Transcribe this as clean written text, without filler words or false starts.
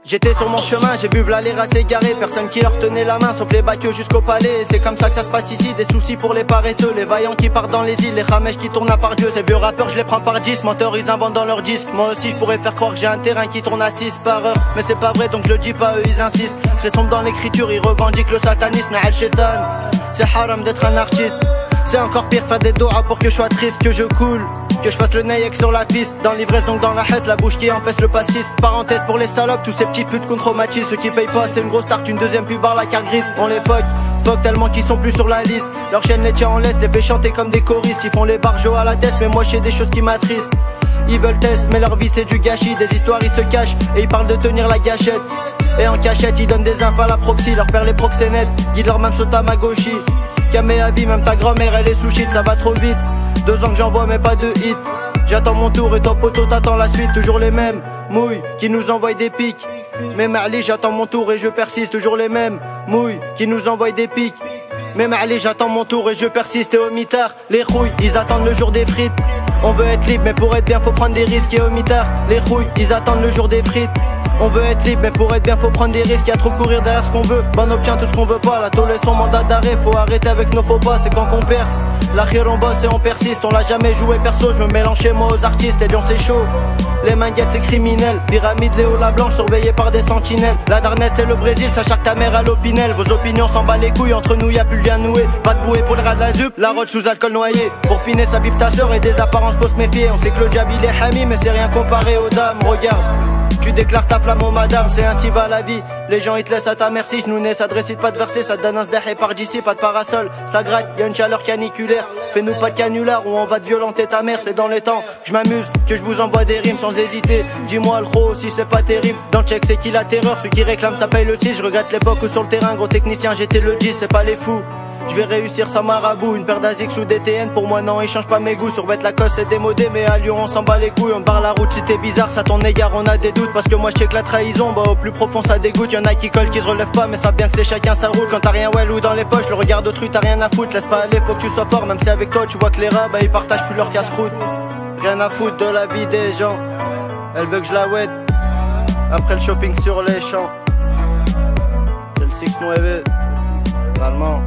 J'étais sur mon chemin, j'ai vu v'là les races égarés. Personne qui leur tenait la main, sauf les bacs jusqu'au palais. C'est comme ça que ça se passe ici, des soucis pour les paresseux. Les vaillants qui partent dans les îles, les ramèches qui tournent à part Dieu. Ces vieux rappeurs, je les prends par 10, menteurs ils inventent dans leurs disques. Moi aussi je pourrais faire croire que j'ai un terrain qui tourne à 6 par heure. Mais c'est pas vrai donc je le dis pas, eux ils insistent. Très sombre dans l'écriture, ils revendiquent le satanisme. Mais al-Shaitan, c'est haram d'être un artiste. C'est encore pire de faire des doigts pour que je sois triste, que je coule, que je fasse le naïek sur la piste. Dans l'ivresse donc dans la hesse, la bouche qui empêche le pastis. Parenthèse pour les salopes, tous ces petits putes qu'on traumatise. Ceux qui payent pas c'est une grosse tarte, une deuxième pub barre la carte grise. On les fuck tellement qu'ils sont plus sur la liste. Leur chaîne les tient en laisse, les fait chanter comme des choristes. Ils font les barjots à la tête, mais moi j'ai des choses qui m'attristent. Ils veulent test, mais leur vie c'est du gâchis. Des histoires ils se cachent, et ils parlent de tenir la gâchette. Et en cachette ils donnent des infos à la proxy. Leur père les proxénètes, guide leur même sur Tamagotchi. Camé à vie, même ta grand-mère elle est sous shit, ça va trop vite. 2 ans que j'envoie mais pas de hit. J'attends mon tour et toi poteau t'attends la suite. Toujours les mêmes mouilles qui nous envoient des pics. Mais Marley j'attends mon tour et je persiste. Toujours les mêmes mouilles qui nous envoient des pics. Mais Marley j'attends mon tour et je persiste. Et au mitard les rouilles ils attendent le jour des frites. On veut être libre mais pour être bien faut prendre des risques. Et au mitard les rouilles ils attendent le jour des frites. On veut être libre mais pour être bien faut prendre des risques. Y'a trop courir derrière ce qu'on veut, ben on obtient tout ce qu'on veut pas. La tôle est son mandat d'arrêt, faut arrêter avec nos faux pas. C'est quand qu'on perce, la rire on bosse et on persiste. On l'a jamais joué perso, je me mélange chez moi aux artistes. Et Lyon c'est chaud, les manguettes c'est criminel. Pyramide, Léo la blanche surveillée par des sentinelles. La Darnès c'est le Brésil, sachant que ta mère à l'Opinel. Vos opinions s'en bat les couilles, entre nous y'a plus le lien noué. Pas de bouée pour le rat de la zup, la route sous alcool noyé. Pour piner sa pipe ta sœur et des apparences faut se méfier. On sait que le diable il est hami mais c'est rien comparé aux dames. Regarde, tu déclares ta flamme aux madame, c'est ainsi va la vie. Les gens ils te laissent à ta merci, je nous nais, ça dressite pas de verser, ça te donne un sdeh par d'ici, pas de parasol. Ça gratte, y'a une chaleur caniculaire. Fais-nous pas de canular ou on va te violenter ta mère, c'est dans les temps. Je m'amuse, que je vous envoie des rimes sans hésiter. Dis-moi le gros si c'est pas terrible. Dans le check c'est qui la terreur, ceux qui réclament ça paye le 6. Je regrette l'époque où sur le terrain, gros technicien j'étais le 10, c'est pas les fous. Je vais réussir sans marabout, une paire d'Asics ou DTN. Pour moi non, ils changent pas mes goûts. Sur Bête Lacoste c'est démodé, mais à Lyon on s'en bat les couilles. On barre la route si t'es bizarre, ça ton égard on a des doutes. Parce que moi je sais que la trahison, bah au plus profond ça dégoûte. Y'en a qui collent, qui se relèvent pas, mais ça bien que c'est chacun sa route. Quand t'as rien well ou dans les poches, le regard d'autrui t'as rien à foutre. Laisse pas aller, faut que tu sois fort, même si avec toi tu vois que les rats, bah ils partagent plus leur casse-croûte. Rien à foutre de la vie des gens, elle veut que je la wed. Après le shopping sur les champs, c'est le 6-9, allemand.